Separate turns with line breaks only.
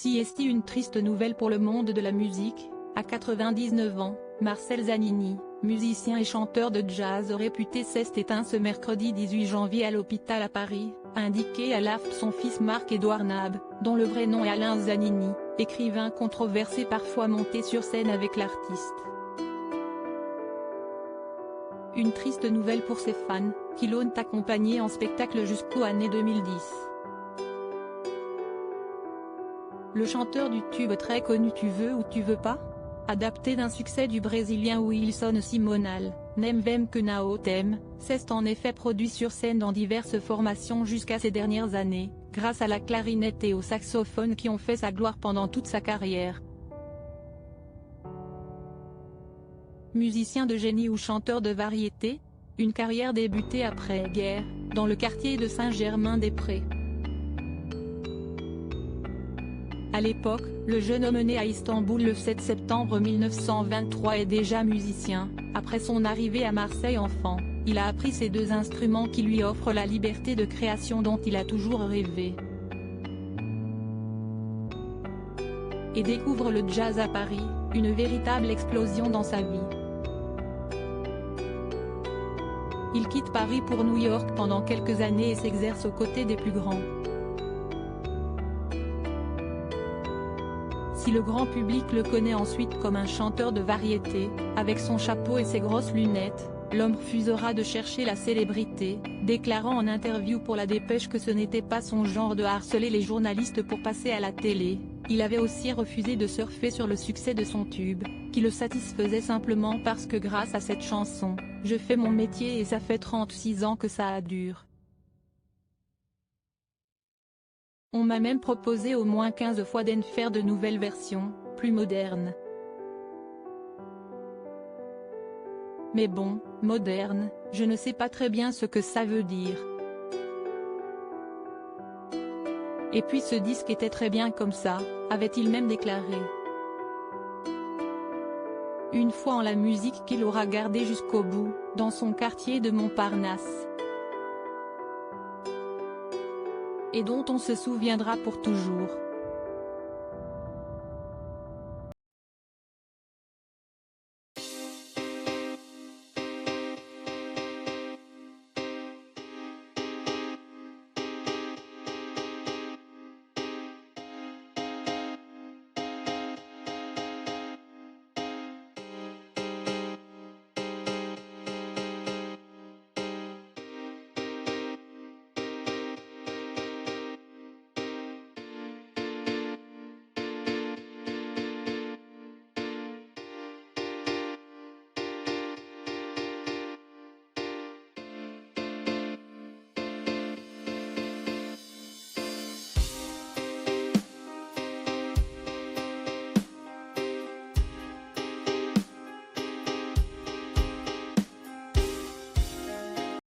Si est une triste nouvelle pour le monde de la musique, à 99 ans, Marcel Zanini, musicien et chanteur de jazz réputé s'est éteint ce mercredi 18 janvier à l'hôpital à Paris, a indiqué à l'AFP son fils Marc-Édouard Nab, dont le vrai nom est Alain Zanini, écrivain controversé parfois monté sur scène avec l'artiste. Une triste nouvelle pour ses fans, qui l'ont accompagné en spectacle jusqu'aux années 2010. Le chanteur du tube très connu Tu veux ou tu veux pas? Adapté d'un succès du brésilien Wilson Simonal, Nem Vem Que Nao Tem, s'est en effet produit sur scène dans diverses formations jusqu'à ces dernières années, grâce à la clarinette et au saxophone qui ont fait sa gloire pendant toute sa carrière. Musicien de génie ou chanteur de variété, une carrière débutée après-guerre, dans le quartier de Saint-Germain-des-Prés. À l'époque, le jeune homme né à Istanbul le 7 septembre 1923 est déjà musicien. Après son arrivée à Marseille enfant, il a appris ces deux instruments qui lui offrent la liberté de création dont il a toujours rêvé. Et découvre le jazz à Paris, une véritable explosion dans sa vie. Il quitte Paris pour New York pendant quelques années et s'exerce aux côtés des plus grands. Si le grand public le connaît ensuite comme un chanteur de variété, avec son chapeau et ses grosses lunettes, l'homme refusera de chercher la célébrité, déclarant en interview pour La Dépêche que ce n'était pas son genre de harceler les journalistes pour passer à la télé. Il avait aussi refusé de surfer sur le succès de son tube, qui le satisfaisait simplement parce que grâce à cette chanson, je fais mon métier et ça fait 36 ans que ça dure. On m'a même proposé au moins 15 fois d'en faire de nouvelles versions, plus modernes. Mais bon, moderne, je ne sais pas très bien ce que ça veut dire. Et puis ce disque était très bien comme ça, avait-il même déclaré. Une foi en la musique qu'il aura gardée jusqu'au bout, dans son quartier de Montparnasse. Et dont on se souviendra pour toujours.